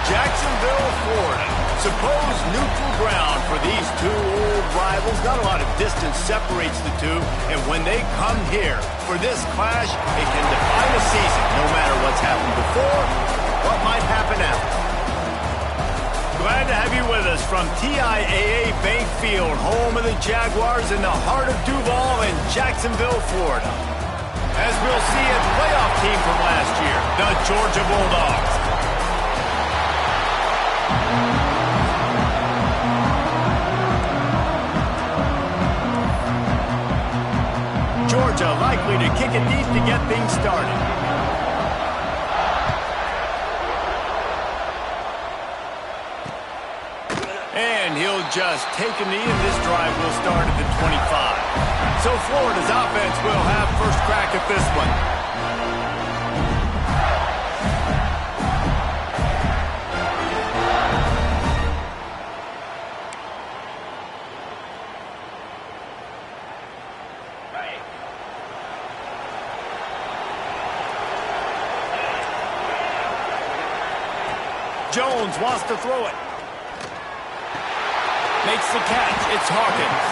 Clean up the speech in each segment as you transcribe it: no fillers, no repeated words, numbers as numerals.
Jacksonville, Florida. Supposed neutral ground for these two old rivals. Not a lot of distance separates the two, and when they come here for this clash, it can define a season, no matter what's happened before, what might happen after. Glad to have you with us from TIAA Bank Field, home of the Jaguars in the heart of Duval in Jacksonville, Florida. As we'll see a playoff team from last year, the Georgia Bulldogs. Georgia likely to kick it deep to get things started. And he'll just take a knee, and this drive will start at the 25. So Florida's offense will have first crack at this one. Jones wants to throw it. Makes the catch. It's Hawkins.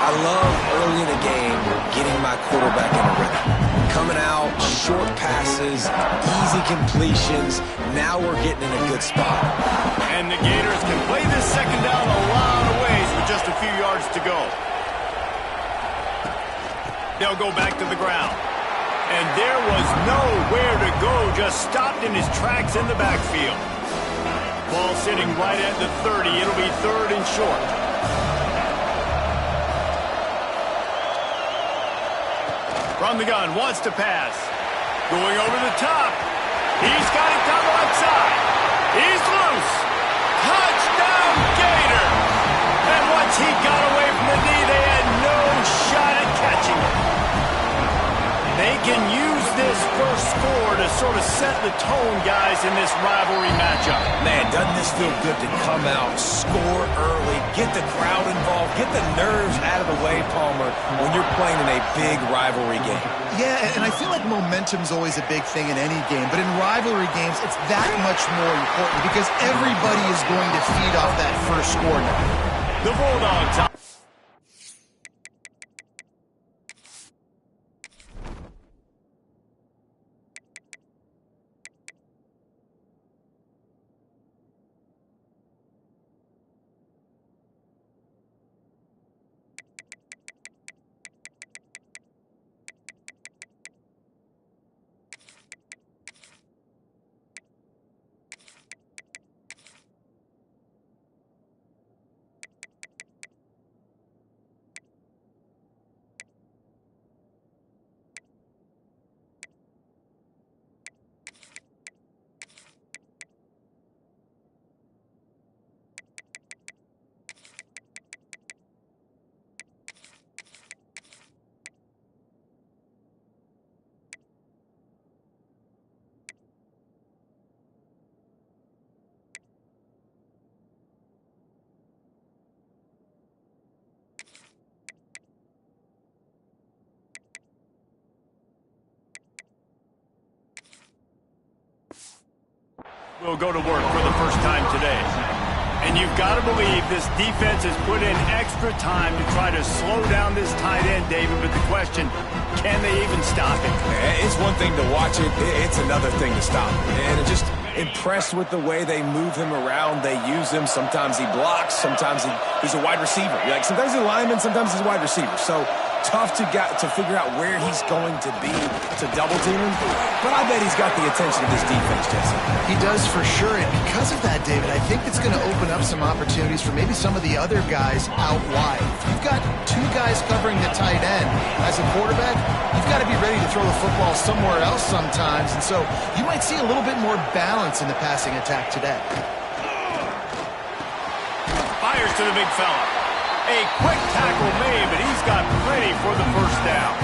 I love early in the game getting my quarterback in a rhythm. Coming out, short passes, easy completions. Now we're getting in a good spot. And the Gators can play this second down a lot of ways with just a few yards to go. They'll go back to the ground. And there was nowhere to go, just stopped in his tracks in the backfield. Ball sitting right at the 30. It'll be third and short. From the gun, wants to pass. Going over the top. He's got it down the left side. He's loose. Touchdown, Gator! And once he got away from the knee, they had no shot at catching it. They can use this first score to sort of set the tone, guys, in this rivalry matchup. Man, doesn't this feel good to come out, score early, get the crowd involved, get the nerves out of the way, Palmer, when you're playing in a big rivalry game. Yeah, and I feel like momentum's always a big thing in any game, but in rivalry games, it's that much more important because everybody is going to feed off that first score now. The Bulldogs. Will go to work for the first time today. And you've got to believe this defense has put in extra time to try to slow down this tight end, David. But the question, can they even stop it? It's one thing to watch it. It's another thing to stop it. And just impressed with the way they move him around. They use him. Sometimes he blocks. Sometimes he's a wide receiver. Like sometimes he's a lineman. Sometimes he's a wide receiver. So tough to figure out where he's going to be to double team him. But I bet he's got the attention of this defense, Jesse. He does for sure. And because of that, David, I think it's going to open up some opportunities for maybe some of the other guys out wide. If you've got two guys covering the tight end as a quarterback, you've got to be ready to throw the football somewhere else sometimes. And so you might see a little bit more balance in the passing attack today. Fires to the big fella. A quick tackle made, but he's got plenty for the first down.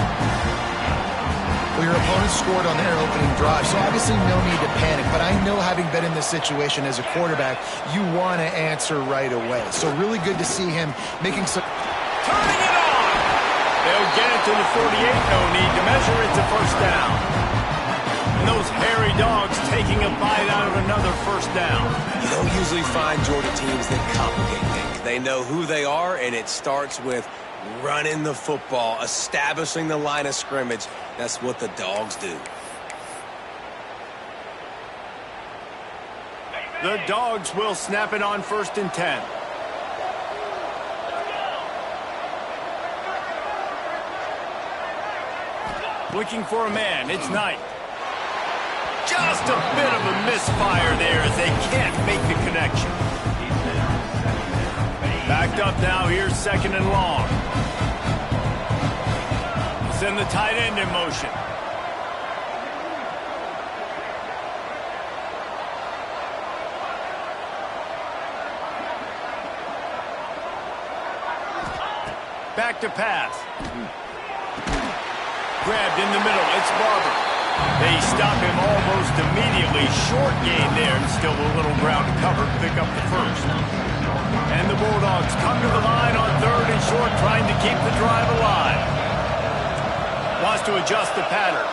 Well, your opponent scored on their opening drive, so obviously no need to panic. But I know, having been in this situation as a quarterback, you want to answer right away. So really good to see him making some... Turning it on! They'll get it to the 48. No need to measure. It's a first down. And those hairy dogs taking a bite out of another first down. You don't usually find Georgia teams that complicate things. They know who they are, and it starts with running the football, establishing the line of scrimmage. That's what the Dogs do. The Dogs will snap it on 1st and 10. Looking for a man. It's Knight. Just a bit of a misfire there as they can't make the connection. Backed up now. Here's 2nd and long. Send the tight end in motion. Back to pass. Grabbed in the middle. It's Barber. They stop him almost immediately. Short gain there. Still a little ground to cover. Pick up the first. And the Bulldogs come to the line on 3rd and short, trying to keep the drive alive. Wants to adjust the pattern.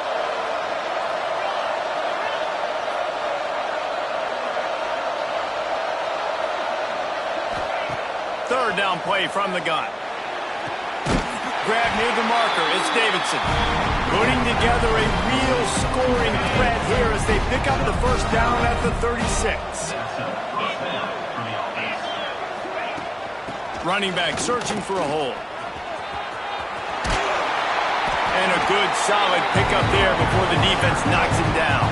Third down play from the gun. Grab near the marker. It's Davidson. Putting together a real scoring threat here as they pick up the first down at the 36. Running back searching for a hole. And a good, solid pickup there before the defense knocks him down.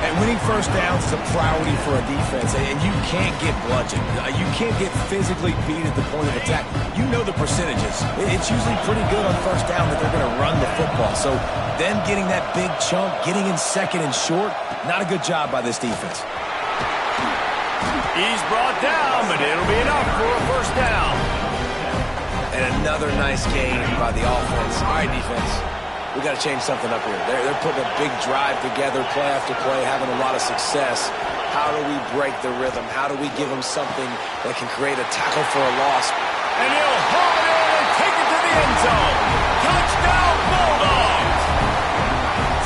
And winning first downs is a priority for a defense, and you can't get bludgeoned. You can't get physically beat at the point of attack. You know the percentages. It's usually pretty good on first down that they're going to run the football. So them getting that big chunk, getting in 2nd and short, not a good job by this defense. He's brought down, but it'll be enough for a first down. And another nice gain by the offense. All right, defense. We got to change something up here. They're putting a big drive together, play after play, having a lot of success. How do we break the rhythm? How do we give them something that can create a tackle for a loss? And he'll haul it in and take it to the end zone. Touchdown, Bulldogs!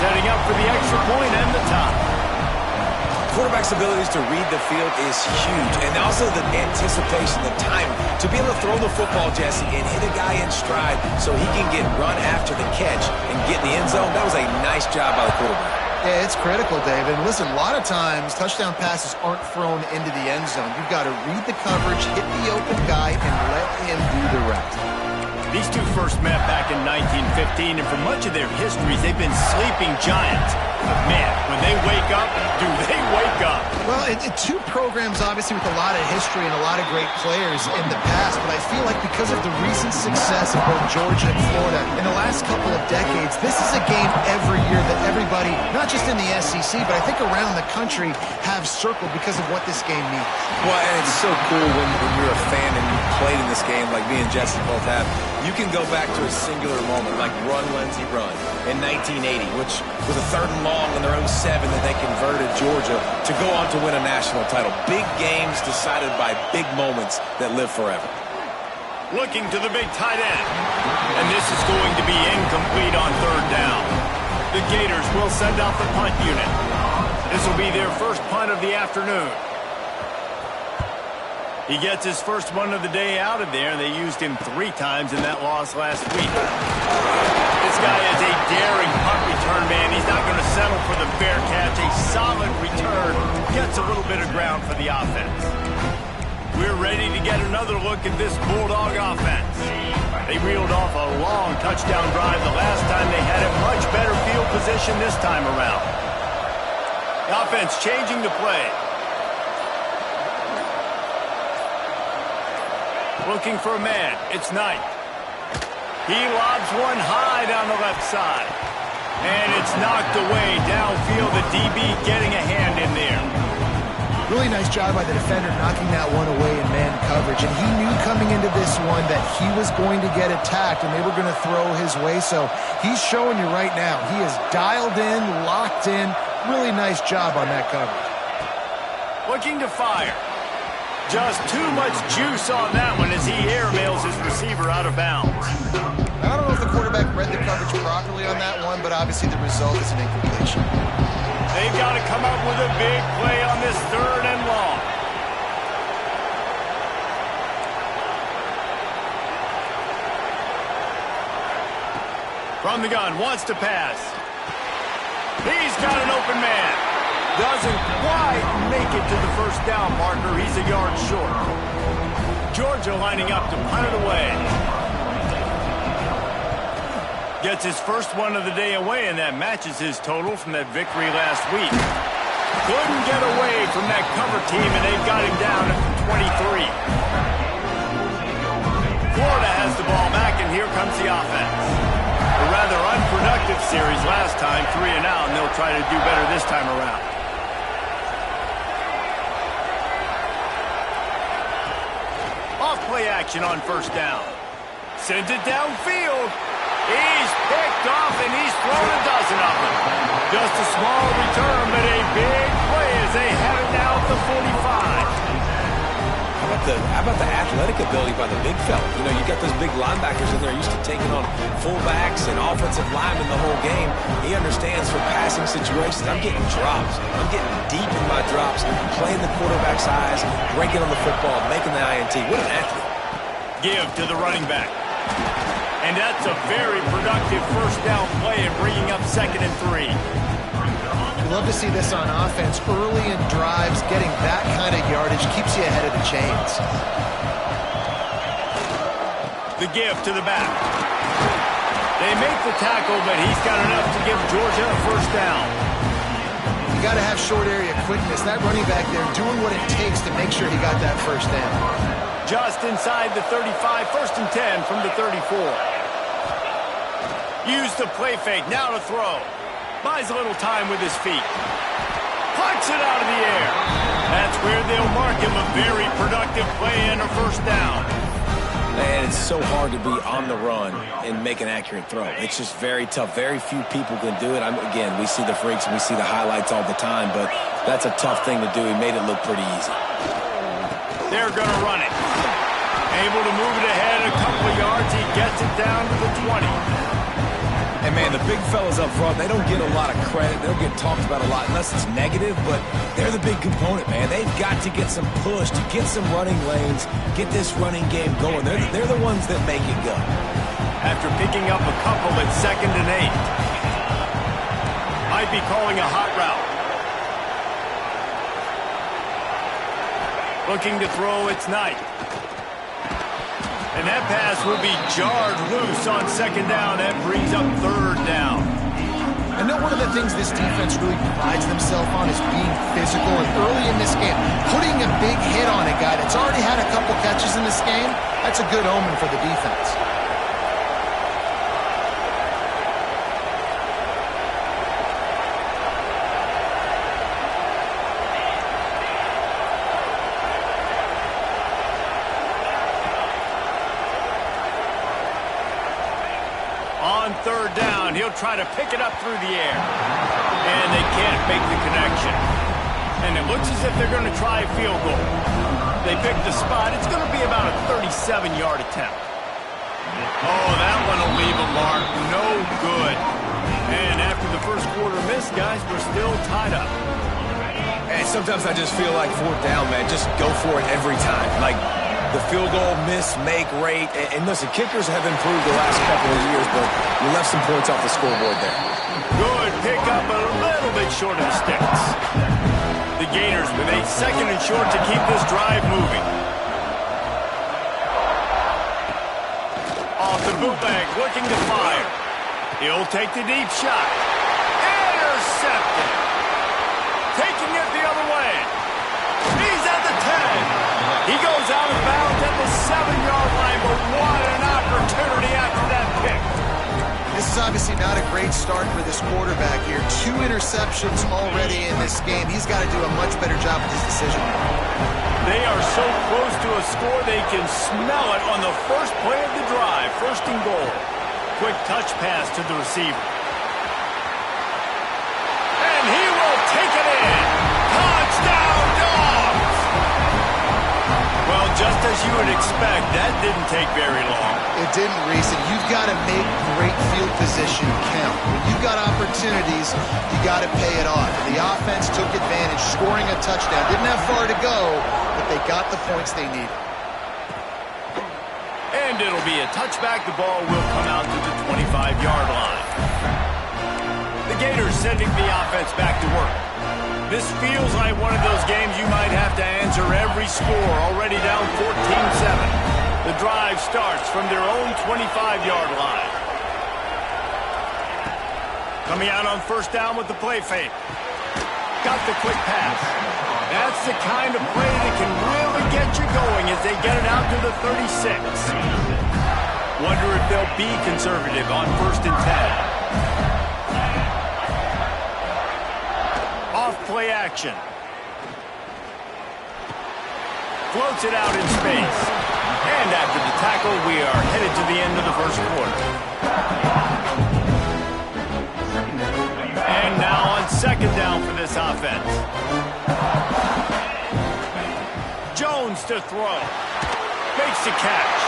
Setting up for the extra point and the top. Quarterback's abilities to read the field is huge, and also the anticipation, the time to be able to throw the football, Jesse, and hit a guy in stride so he can get run after the catch and get in the end zone. That was a nice job by the quarterback. Yeah, it's critical, David. And listen, a lot of times touchdown passes aren't thrown into the end zone. You've got to read the coverage, hit the open guy, and let him do the rest. These two first met back in 1915, and for much of their histories, they've been sleeping giants. But man, when they wake up, do they wake up? Well, two programs, obviously, with a lot of history and a lot of great players in the past, but I feel like because of the recent success of both Georgia and Florida in the last couple of decades, this is a game every year that everybody, not just in the SEC, but I think around the country, have circled because of what this game means. Well, and it's so cool when you're a fan and you played in this game like me and Jesse both have. You can go back to a singular moment like Run, Lindsey, Run in 1980, which was a 3rd and long on their own 7 that they converted Georgia to go on to win a national title. Big games decided by big moments that live forever. Looking to the big tight end. And this is going to be incomplete on 3rd down. The Gators will send out the punt unit. This will be their first punt of the afternoon. He gets his first one of the day out of there. They used him 3 times in that loss last week. This guy is a daring punt return man. He's not going to settle for the fair catch. A solid return. Gets a little bit of ground for the offense. We're ready to get another look at this Bulldog offense. They reeled off a long touchdown drive the last time. They had a much better field position this time around. The offense changing the play. Looking for a man. It's Knight. He lobs one high down the left side. And it's knocked away downfield. The DB getting a hand in there. Really nice job by the defender knocking that one away in man coverage. And he knew coming into this one that he was going to get attacked and they were going to throw his way. So he's showing you right now. He is dialed in, locked in. Really nice job on that coverage. Looking to fire. Just too much juice on that one as he airmails his receiver out of bounds. I don't know if the quarterback read the coverage properly on that one, but obviously the result is an incompletion. They've got to come up with a big play on this 3rd and long. From the gun, wants to pass. He's got an open man. Doesn't quite make it to the first down marker. He's a yard short. Georgia lining up to punt it away. Gets his first one of the day away, and that matches his total from that victory last week. Couldn't get away from that cover team, and they've got him down at 23. Florida has the ball back, and here comes the offense. A rather unproductive series last time, 3 and out, and they'll try to do better this time around. Off play action on first down. Sends it downfield. He's picked off, and he's thrown a dozen of them. Just a small return, but a big play as they have it now at the 45. How about the athletic ability by the big fella? You know, you got those big linebackers in there used to taking on fullbacks and offensive linemen the whole game. He understands for passing situations. I'm getting drops. I'm getting deep in my drops, playing the quarterback's eyes, breaking on the football, making the INT. What an athlete. Give to the running back. And that's a very productive first down play and bringing up 2nd and 3. You love to see this on offense. Early in drives, getting that kind of yardage keeps you ahead of the chains. The give to the back. They make the tackle, but he's got enough to give Georgia a first down. You got to have short area quickness. That running back there doing what it takes to make sure he got that first down. Just inside the 35, 1st and 10 from the 34. Use the play fake, now to throw. Buys a little time with his feet. Punts it out of the air. That's where they'll mark him a very productive play and a first down. Man, it's so hard to be on the run and make an accurate throw. It's just very tough. Very few people can do it. Again, we see the freaks and we see the highlights all the time, but that's a tough thing to do. He made it look pretty easy. They're going to run it. Able to move it ahead a couple of yards. He gets it down to the 20. And, man, the big fellas up front, they don't get a lot of credit. They don't get talked about a lot unless it's negative, but they're the big component, man. They've got to get some push, to get some running lanes, get this running game going. They're the ones that make it go. After picking up a couple at 2nd and 8. Might be calling a hot route. Looking to throw, it's Knight. And that pass will be jarred loose on 2nd down. That brings up 3rd down. I know one of the things this defense really prides themselves on is being physical. And early in this game, putting a big hit on a guy that's already had a couple catches in this game, that's a good omen for the defense. On 3rd down, he'll try to pick it up through the air. And they can't make the connection. And it looks as if they're going to try a field goal. They picked the spot. It's going to be about a 37-yard attempt. Oh, that one will leave a mark. No good. And after the first quarter miss, guys, we're still tied up. And sometimes I just feel like 4th down, man, just go for it every time. Like, the field goal, miss, make, rate. And listen, kickers have improved the last couple of years, but you left some points off the scoreboard there. Good pick up, a little bit short of the sticks. The Gators with 8 2nd and short to keep this drive moving. Off the bootleg, looking to fire. He'll take the deep shot. Intercepted. Taking it the other way. He's at the 10. He goes out of bounds at the 7-yard line, but what an opportunity after that pick. This is obviously not a great start for this quarterback here. 2 interceptions already in this game. He's got to do a much better job with his decision. They are so close to a score, they can smell it on the first play of the drive. 1st and goal. Quick touch pass to the receiver. And he will take it in. Touchdown, Dogs! you would expect, that didn't take very long. It didn't, Reese, and you've got to make great field position count. When you've got opportunities, you got to pay it off. The offense took advantage, scoring a touchdown. Didn't have far to go, but they got the points they needed. And it'll be a touchback. The ball will come out to the 25-yard line. The Gators sending the offense back to work. This feels like one of those games you might have to answer every score. Already down 14-7. The drive starts from their own 25-yard line. Coming out on first down with the play fake. Got the quick pass. That's the kind of play that can really get you going as they get it out to the 36. Wonder if they'll be conservative on 1st and 10. Off-play action. Floats it out in space. And after the tackle, we are headed to the end of the first quarter. And now on 2nd down for this offense. Jones to throw. Makes the catch.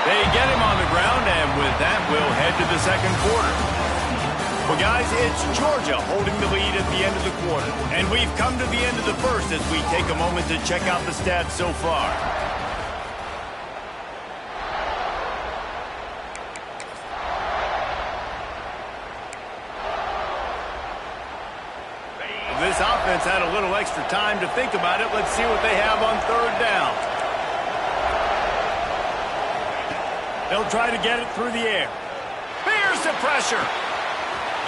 They get him on the ground, and with that, we'll head to the 2nd quarter. Well, guys, it's Georgia holding the lead at the end of the quarter. And we've come to the end of the first as we take a moment to check out the stats so far. This offense had a little extra time to think about it. Let's see what they have on 3rd down. They'll try to get it through the air. Here's the pressure.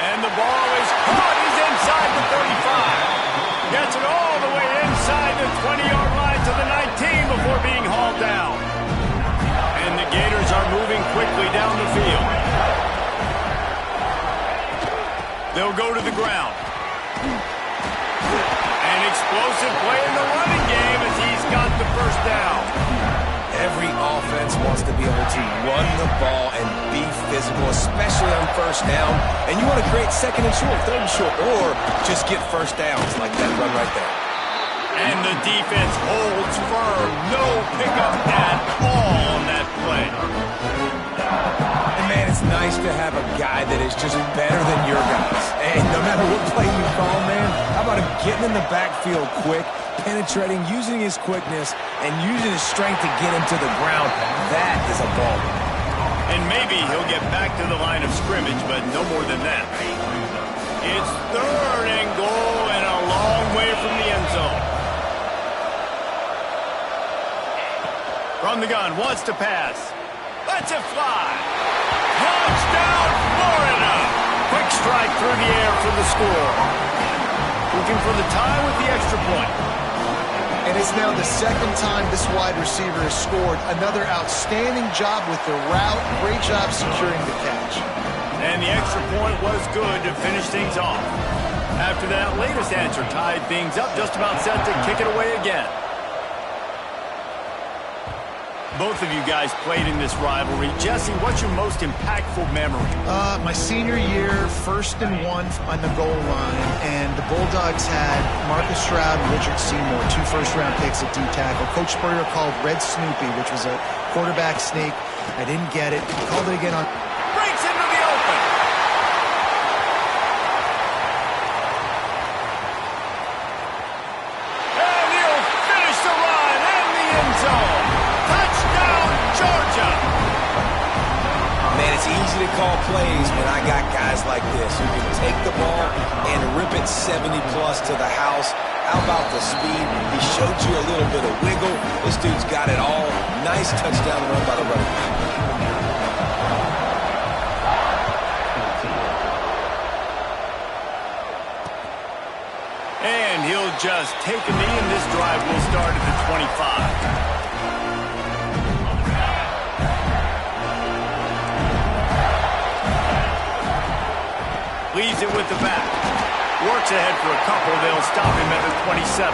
And the ball is caught. He's inside the 35. Gets it all the way inside the 20-yard line to the 19 before being hauled down. And the Gators are moving quickly down the field. They'll go to the ground. An explosive play in the running game as he's got the first down. Every offense wants to be able to run the ball and be physical, especially on 1st down. And you want to create 2nd and short, 3rd and short, or just get 1st downs like that run right there. And the defense holds firm. No pickup at all on that play. And, man, it's nice to have a guy that is just better than your guys. And no matter what play you call, man, how about him getting in the backfield quick, penetrating, using his quickness, and using his strength to get him to the ground. That is a ball. And maybe he'll get back to the line of scrimmage, but no more than that. It's 3rd and goal and a long way from the end zone. From the gun, wants to pass. Lets it fly. Touchdown, Florida! Quick strike through the air for the score. Looking for the tie with the extra point. And it's now the 2nd time this wide receiver has scored. Another outstanding job with the route. Great job securing the catch. And the extra point was good to finish things off. After that latest answer tied things up, just about set to kick it away again. Both of you guys played in this rivalry. Jesse, what's your most impactful memory? My senior year, 1st and 1 on the goal line, and the Bulldogs had Marcus Stroud and Richard Seymour, 2 first-round picks at D-tackle. Coach Spurrier called Red Snoopy, which was a quarterback sneak. I didn't get it. He called it again on... Breaks into the open. And he'll finish the run in the end zone. Touchdown, Georgia. Man, it's easy to call plays when I got guys like this who can take the ball and rip it 70-plus to the house. How about the speed? He showed you a little bit of wiggle. This dude's got it all. Nice touchdown run by the running back. And he'll just take a knee, and this drive will start at the 25. Leaves it with the back. Works ahead for a couple. They'll stop him at the 27.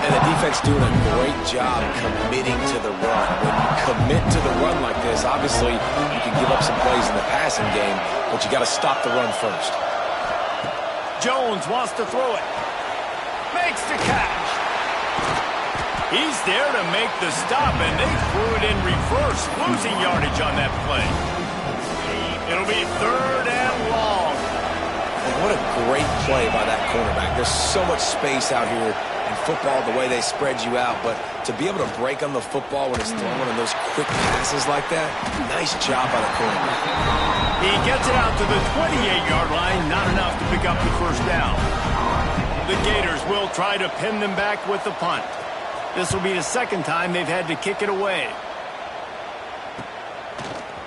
And the defense doing a great job committing to the run. When you commit to the run like this, obviously you can give up some plays in the passing game, but you got to stop the run first. Jones wants to throw it. Makes the catch. He's there to make the stop, and they threw it in reverse, losing yardage on that play. It'll be 3rd and long. And what a great play by that cornerback. There's so much space out here in football, the way they spread you out, but to be able to break on the football when it's thrown on those quick passes like that, nice job by the cornerback. He gets it out to the 28-yard line, not enough to pick up the first down. The Gators will try to pin them back with the punt. This will be the 2nd time they've had to kick it away.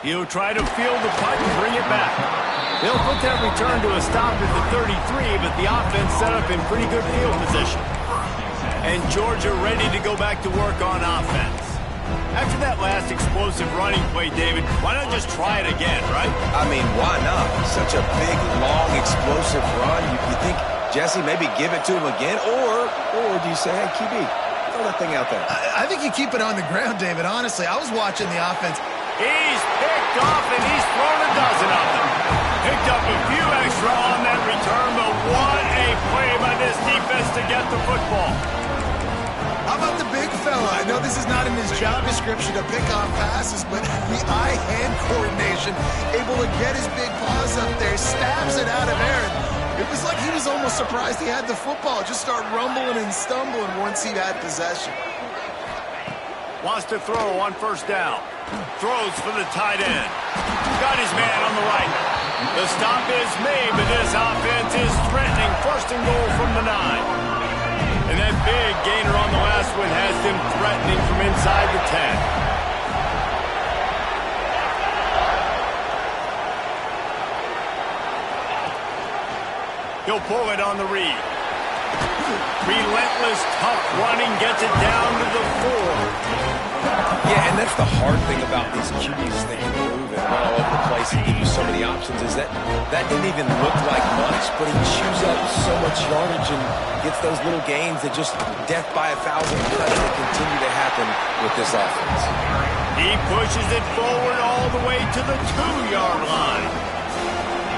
He'll try to field the punt and bring it back. They'll put that return to a stop at the 33, but the offense set up in pretty good field position. And Georgia ready to go back to work on offense. After that last explosive running play, David, why not just try it again, right? I mean, why not? Such a big, long, explosive run. You think, Jesse, maybe give it to him again? Or do you say, hey, QB, throw that thing out there? I think you keep it on the ground, David. Honestly, I was watching the offense. He's picked off, and he's thrown a dozen of them. Picked up a few extra on that return, but what a play by this defense to get the football. How about the big fella? I know this is not in his job description to pick off passes, but the eye-hand coordination, able to get his big paws up there, stabs it out of Aaron. It was like he was almost surprised he had the football. Just start rumbling and stumbling once he had possession. Wants to throw on 1st down. Throws for the tight end. Got his man on the right. The stop is made, but this offense is threatening 1st and goal from the 9. And that big gainer on the last one has them threatening from inside the 10. He'll pull it on the read. Relentless, tough running gets it down to the 4. Yeah, and that's the hard thing about these QBs. They can move and run all over the place and give you so many options. Is that didn't even look like much, but he chews up so much yardage and gets those little gains that just death by 1,000 cuts that continue to happen with this offense. He pushes it forward all the way to the 2-yard line.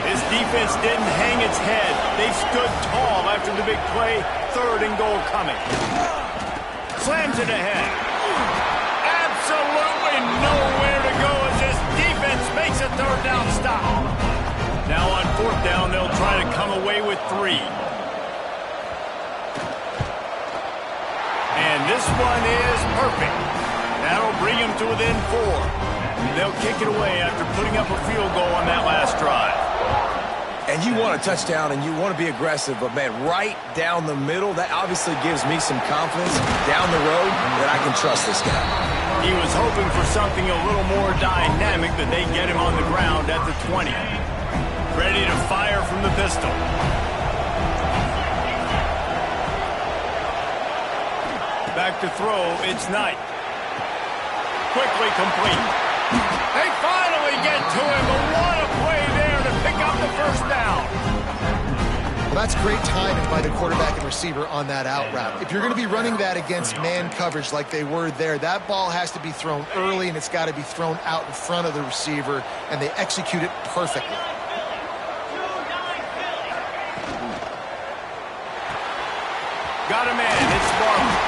This defense didn't hang its head. They stood tall after the big play. 3rd and goal coming. Slams it ahead. Absolutely nowhere to go as this defense makes a 3rd down stop. Now on 4th down, they'll try to come away with 3. And this one is perfect. That'll bring them to within 4. They'll kick it away after putting up a field goal on that last drive. And you want a touchdown and you want to be aggressive, but, man, right down the middle, that obviously gives me some confidence down the road that I can trust this guy. He was hoping for something a little more dynamic, but they get him on the ground at the 20. Ready to fire from the pistol. Back to throw, it's Knight. Quickly complete. They finally get to him, but what a play there to pick up the 1st down. Well, that's great timing by the quarterback and receiver on that out route. If you're going to be running that against man coverage like they were there, that ball has to be thrown early, and it's got to be thrown out in front of the receiver, and they execute it perfectly. Got a man, it's Barber.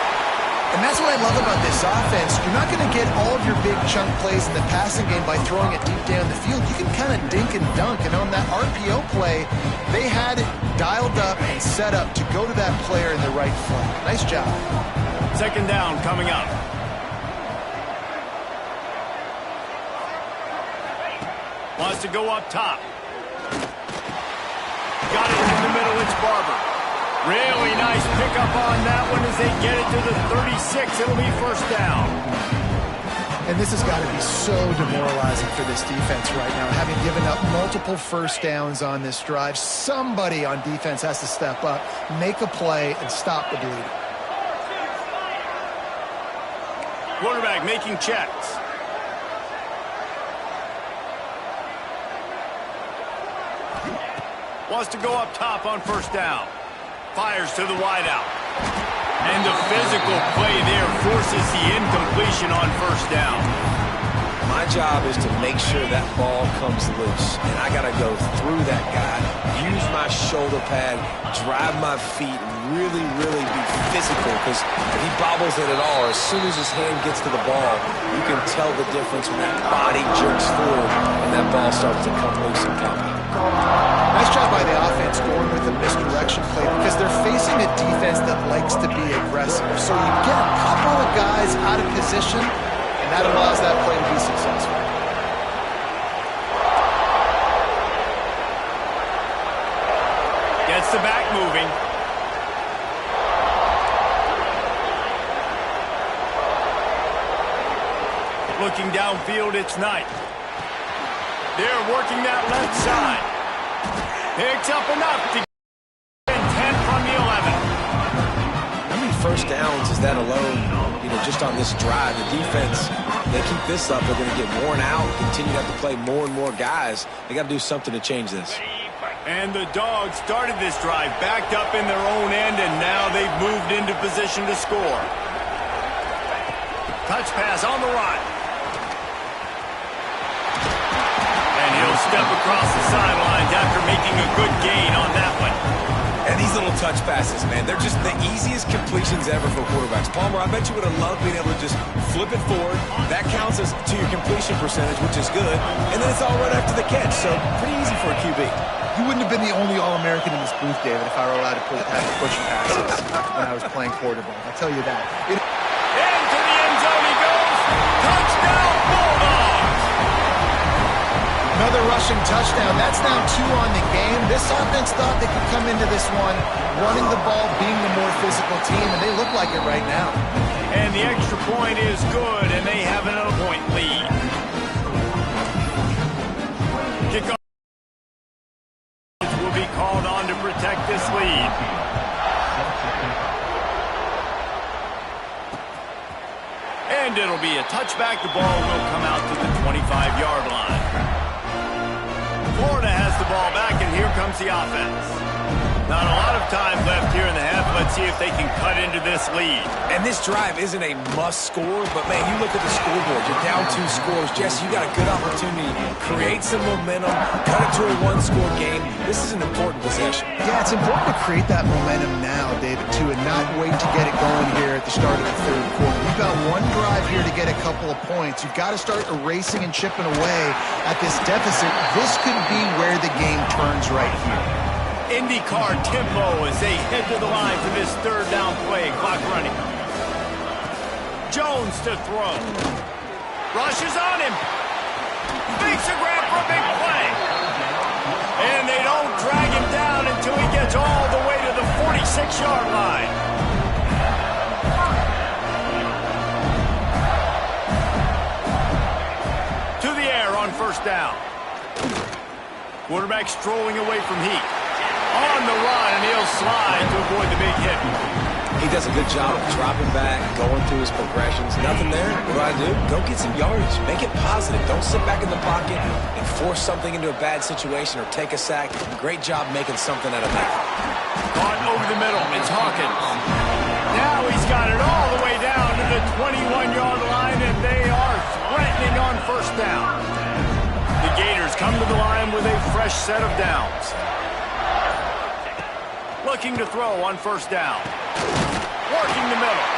And that's what I love about this offense. You're not going to get all of your big chunk plays in the passing game by throwing it deep down the field. You can kind of dink and dunk. And on that RPO play, they had it dialed up and set up to go to that player in the right flank. Nice job. 2nd down coming up. Wants to go up top. Got it in the middle, it's Barber. Really nice pickup on that one as they get it to the 36. It'll be 1st down. And this has got to be so demoralizing for this defense right now. Having given up multiple 1st downs on this drive, somebody on defense has to step up, make a play, and stop the bleeding. Quarterback making checks. Wants to go up top on 1st down. Fires to the wideout. And the physical play there forces the incompletion on 1st down. My job is to make sure that ball comes loose. And I got to go through that guy, use my shoulder pad, drive my feet, really be physical, because if he bobbles it at all, as soon as his hand gets to the ball, you can tell the difference when that body jerks forward and that ball starts to come loose and come. Nice job by the offense going with a misdirection play because they're facing a defense that likes to be aggressive. So you get a couple of guys out of position, and that allows that play to be successful. Gets the back moving. Looking downfield, it's Knight. They're working that left side. Picks up enough to get 10 from the 11. How many first downs is that alone, just on this drive? The defense, they keep this up, they're going to get worn out, continue to have to play more and more guys. They got to do something to change this. And the Dogs started this drive backed up in their own end, and now they've moved into position to score. Touch pass on the run. And he'll step across the sidelines after making a good gain on that one. And these little touch passes, man, they're just the easiest completions ever for quarterbacks. Palmer, I bet you would have loved being able to just flip it forward. That counts as to your completion percentage, which is good. And then it's all right after the catch, so pretty easy for a QB. You wouldn't have been the only All-American in this booth, David, if I were allowed to push passes when I was playing quarterback. I'll tell you that. Into the end zone he goes. Touchdown, Bulldogs! Another rushing touchdown. That's now 2 on the game. This offense thought they could come into this one running the ball, being the more physical team, and they look like it right now. And the extra point is good, and they have an 11-point lead. Kickoff will be called on to protect this lead. And it'll be a touchback. The ball will come out to the 25-yard line. Florida has the ball back, and here comes the offense. Not a lot of time left here in the half. Let's see if they can cut into this lead. And this drive isn't a must score, but man, you look at the scoreboard. You're down 2 scores. Jesse, you got a good opportunity. Create some momentum. Cut it to a 1-score game. This is an important possession. Yeah, it's important to create that momentum now, David, too, and not wait to get it going here at the start of the third quarter. We've got one drive here to get a couple of points. You've got to start erasing and chipping away at this deficit. This could be where the game turns right here. IndyCar tempo as they head to the line for this third down play. Clock running. Jones to throw. Rushes on him. Makes a grab for a big play. And they don't drag him down until he gets all the way to the 46-yard line. To the air on first down. Quarterback strolling away from Heat. On the run, and he'll slide to avoid the big hit. He does a good job of dropping back, going through his progressions. Nothing there. What do? Go get some yardage. Make it positive. Don't sit back in the pocket and force something into a bad situation or take a sack. Great job making something out of that. Caught over the middle. It's Hawkins. Now he's got it all the way down to the 21-yard line, and they are threatening on first down. The Gators come to the line with a fresh set of downs. Looking to throw on first down. Working the middle.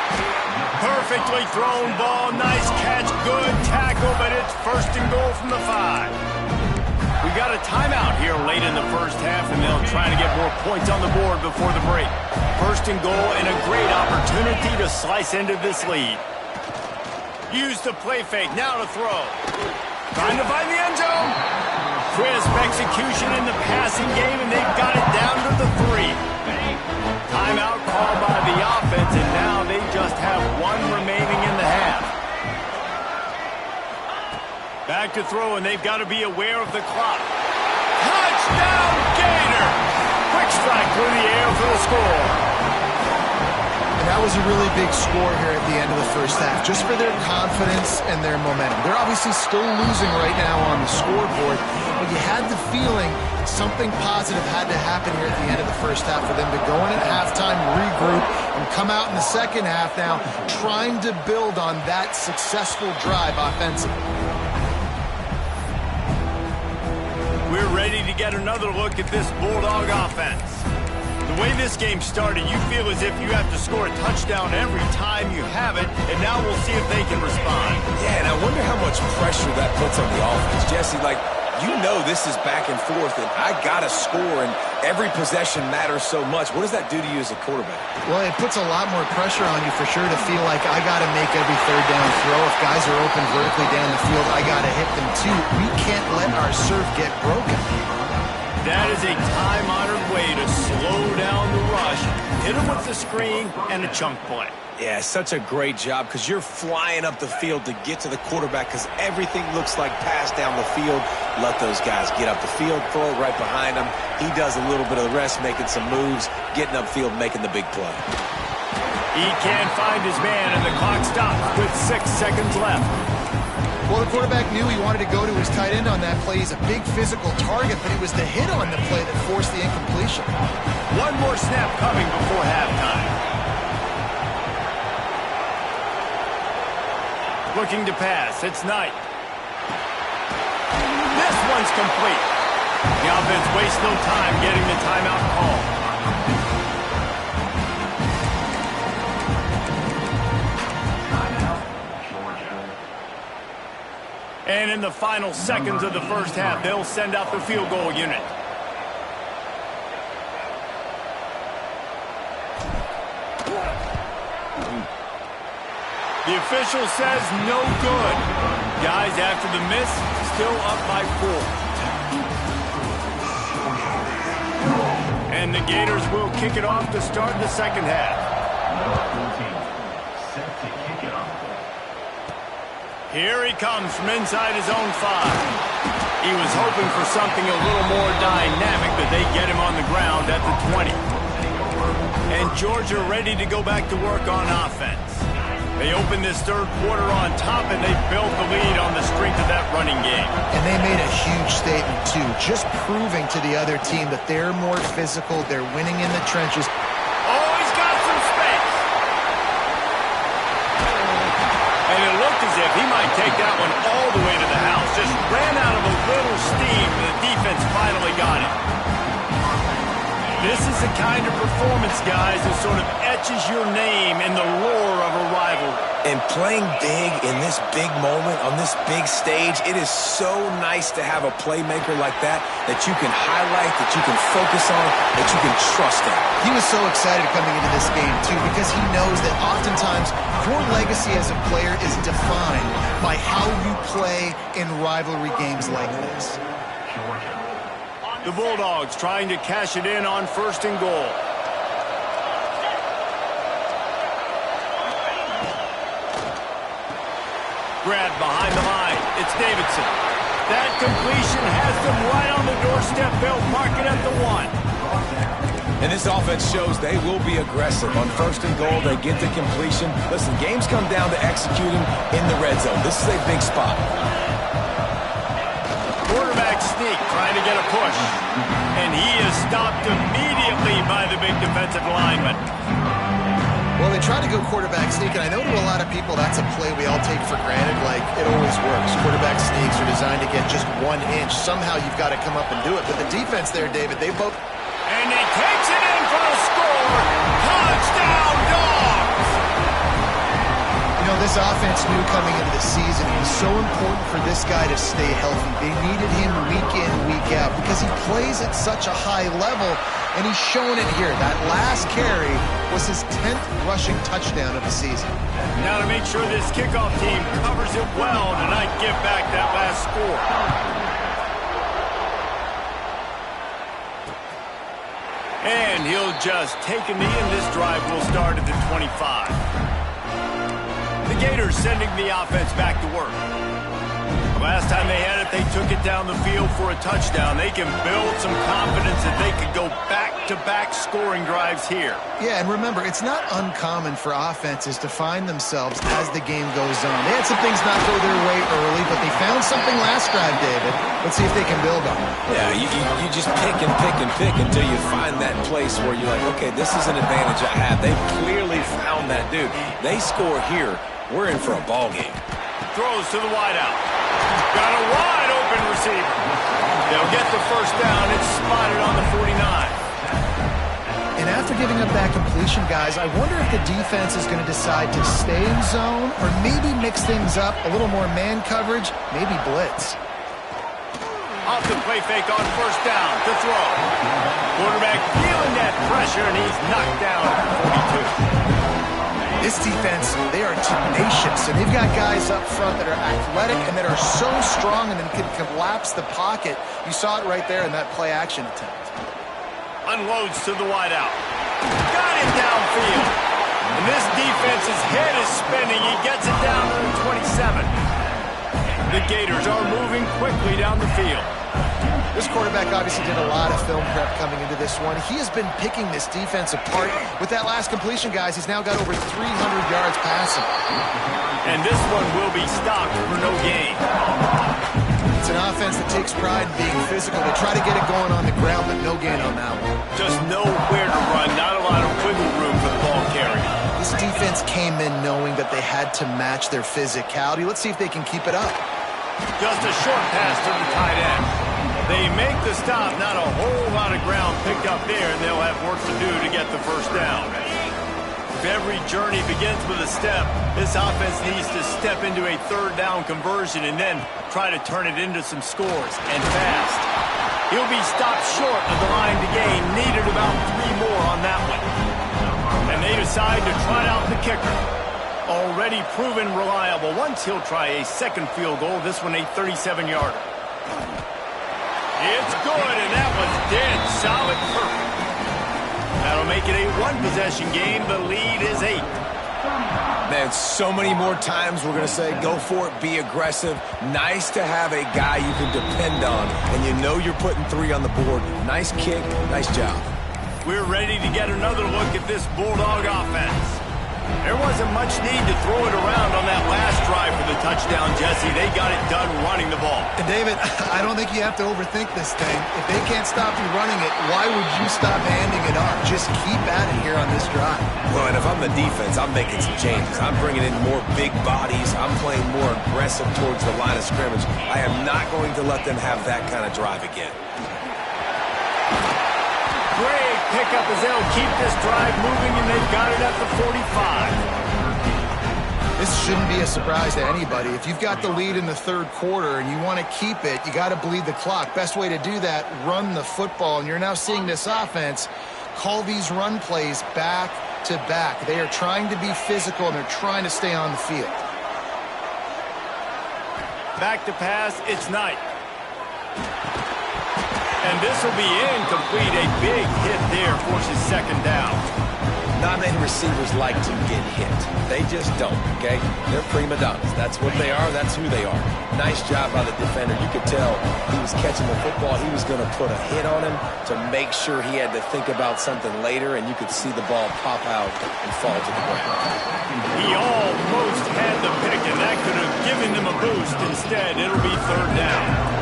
Perfectly thrown ball. Nice catch. Good tackle, but it's first and goal from the 5. We got a timeout here late in the first half, and they'll try to get more points on the board before the break. First and goal, and a great opportunity to slice into this lead. Use the play fake. Now to throw. Trying to find the end zone. Crisp execution in the passing game, and they've got it down to the 3. Timeout called by the offense, and now they just have 1 remaining in the half. Back to throw, and they've got to be aware of the clock. Touchdown, Gator! Quick strike through the air for the score. And that was a really big score here at the end of the first half, just for their confidence and their momentum. They're obviously still losing right now on the scoreboard, but you had the feeling something positive had to happen here at the end of the first half for them to go in at halftime, regroup, and come out in the second half now trying to build on that successful drive offensively. We're ready to get another look at this Bulldog offense. The The way this game started, you feel as if you have to score a touchdown every time you have it, and now we'll see if they can respond. Yeah, and I wonder how much pressure that puts on the offense. Jesse, like, you know this is back and forth, and I got to score, and every possession matters so much. What does that do to you as a quarterback? Well, it puts a lot more pressure on you for sure to feel like I got to make every third down throw. If guys are open vertically down the field, I got to hit them too. We can't let our serve get broken. That is a time-honored way to slow down the rush, hit them with the screen, and a chunk play. Yeah, such a great job because you're flying up the field to get to the quarterback because everything looks like pass down the field. Let those guys get up the field, throw it right behind him. He does a little bit of the rest, making some moves, getting upfield, making the big play. He can't find his man, and the clock stops with 6 seconds left. Well, the quarterback knew he wanted to go to his tight end on that play. He's a big physical target, but it was the hit on the play that forced the incompletion. One more snap coming before halftime. Looking to pass. It's Knight. This one's complete. The offense wastes no time getting the timeout call. And in the final seconds of the first half, they'll send out the field goal unit. The official says no good. Guys, after the miss, still up by 4. And the Gators will kick it off to start the second half. Here he comes from inside his own 5. He was hoping for something a little more dynamic, but they get him on the ground at the 20. And Georgia ready to go back to work on offense. They opened this third quarter on top, and they built the lead on the strength of that running game. And they made a huge statement, too, just proving to the other team that they're more physical, they're winning in the trenches. Oh, he's got some space. And it looked as if he might take that one all the way to the house. Just ran out of a little steam, and the defense finally got it. This is the kind of performance, guys, that sort of etches your name in the lore of a rivalry. And playing big in this big moment, on this big stage, it is so nice to have a playmaker like that you can highlight, that you can focus on, that you can trust in. He was so excited coming into this game, too, because he knows that oftentimes your legacy as a player is defined by how you play in rivalry games like this. The Bulldogs trying to cash it in on 1st and goal. Grabbed behind the line. It's Davidson. That completion has them right on the doorstep. They'll mark it at the 1. And this offense shows they will be aggressive. On 1st and goal, they get the completion. Listen, games come down to executing in the red zone. This is a big spot. Quarterback sneak, trying to get a push. And he is stopped immediately by the big defensive lineman. Well, they try to go quarterback sneak, and I know to a lot of people that's a play we all take for granted, like it always works. Quarterback sneaks are designed to get just 1 inch. Somehow you've got to come up and do it. But the defense there, David, they both... And he takes it in for the score. Touchdown, Dogs! You know, this offense knew coming into the season it was so important for this guy to stay healthy. They needed him week in, week out because he plays at such a high level, and he's shown it here. That last carry was his 10th rushing touchdown of the season. Now to make sure this kickoff team covers it well to not give back that last score. And he'll just take a knee, and this drive will start at the 25. The Gators sending the offense back to work. The last time they had it, they took it down the field for a touchdown. They can build some confidence that they could go back-to-back scoring drives here. Yeah, and remember, it's not uncommon for offenses to find themselves as the game goes on. They had some things not go their way early, but they found something last drive, David. Let's see if they can build on it. Yeah, you just pick and pick and pick until you find that place where you're like, okay, this is an advantage I have. They clearly found that dude. They score here. We're in for a ball game. Throws to the wideout. Got a wide open receiver. They'll get the first down. It's spotted on the 49. And And after giving up that completion, guys, I wonder if the defense is going to decide to stay in zone or maybe mix things up, a little more man coverage, maybe blitz. Off the play fake on first down to throw. Quarterback feeling that pressure, and he's knocked down at 42. This defense, they are tenacious, and they've got guys up front that are athletic and that are so strong and then can collapse the pocket. You saw it right there in that play-action attempt. Unloads to the wideout. Got him downfield. And this defense's head is spinning. He gets it down to the 27. The Gators are moving quickly down the field. This quarterback obviously did a lot of film prep coming into this one. He has been picking this defense apart. With that last completion, guys, he's now got over 300 yards passing. And this one will be stopped for no gain. It's an offense that takes pride in being physical. They try to get it going on the ground, but no gain on that one. Just nowhere to run, not a lot of wiggle room for the ball carrier. This defense came in knowing that they had to match their physicality. Let's see if they can keep it up. Just a short pass to the tight end. They make the stop, not a whole lot of ground picked up there, and they'll have work to do to get the first down. If every journey begins with a step, this offense needs to step into a third down conversion and then try to turn it into some scores, and fast. He'll be stopped short of the line to gain, needed about 3 more on that one. And they decide to trot out the kicker. Already proven reliable. Once he'll try a second field goal, this one a 37-yarder. It's good, and that was dead solid perfect. That'll make it a one-possession game. The lead is 8. Man, so many more times we're going to say, go for it, be aggressive. Nice to have a guy you can depend on, and you know you're putting 3 on the board. Nice kick, nice job. We're ready to get another look at this Bulldog offense. There wasn't much need to throw it around on that last drive for the touchdown, Jesse. They got it done running the ball. And David, I don't think you have to overthink this thing. If they can't stop you running it, why would you stop handing it off? Just keep at it here on this drive. Well, and if I'm the defense, I'm making some changes. I'm bringing in more big bodies. I'm playing more aggressive towards the line of scrimmage. I am not going to let them have that kind of drive again. Great pickup as they'll keep this drive moving, and they've got it at the 45. This shouldn't be a surprise to anybody. If you've got the lead in the third quarter and you want to keep it, you got to bleed the clock. Best way to do that, run the football. And you're now seeing this offense call these run plays back to back. They are trying to be physical, and they're trying to stay on the field. Back to pass, it's Knight. And this will be incomplete. A big hit there forces second down. Not many receivers like to get hit. They just don't, okay? They're prima donnas. That's what they are. That's who they are. Nice job by the defender. You could tell he was catching the football. He was going to put a hit on him to make sure he had to think about something later, and you could see the ball pop out and fall to the ground. He almost had the pick, and that could have given them a boost. Instead, it'll be third down.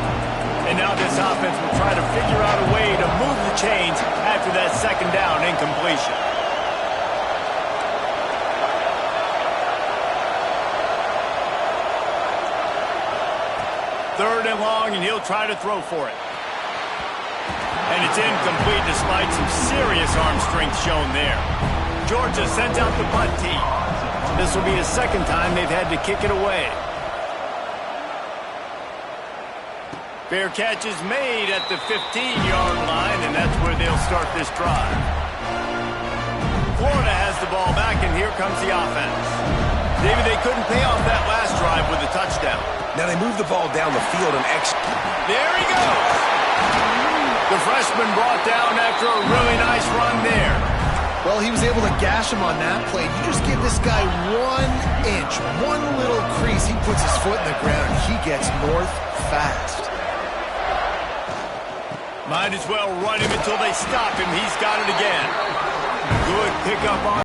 And now this offense will try to figure out a way to move the chains after that second down incompletion. Third and long, and he'll try to throw for it. And it's incomplete despite some serious arm strength shown there. Georgia sends out the punt team. This will be the second time they've had to kick it away. Fair catch is made at the 15-yard line, and that's where they'll start this drive. Florida has the ball back, and here comes the offense. David, they couldn't pay off that last drive with a touchdown. Now they move the ball down the field and There he goes! The freshman brought down after a really nice run there. Well, he was able to gash him on that play. You just give this guy 1 inch, one little crease, he puts his foot in the ground, and he gets north fast. Might as well run him until they stop him. He's got it again. Good pickup on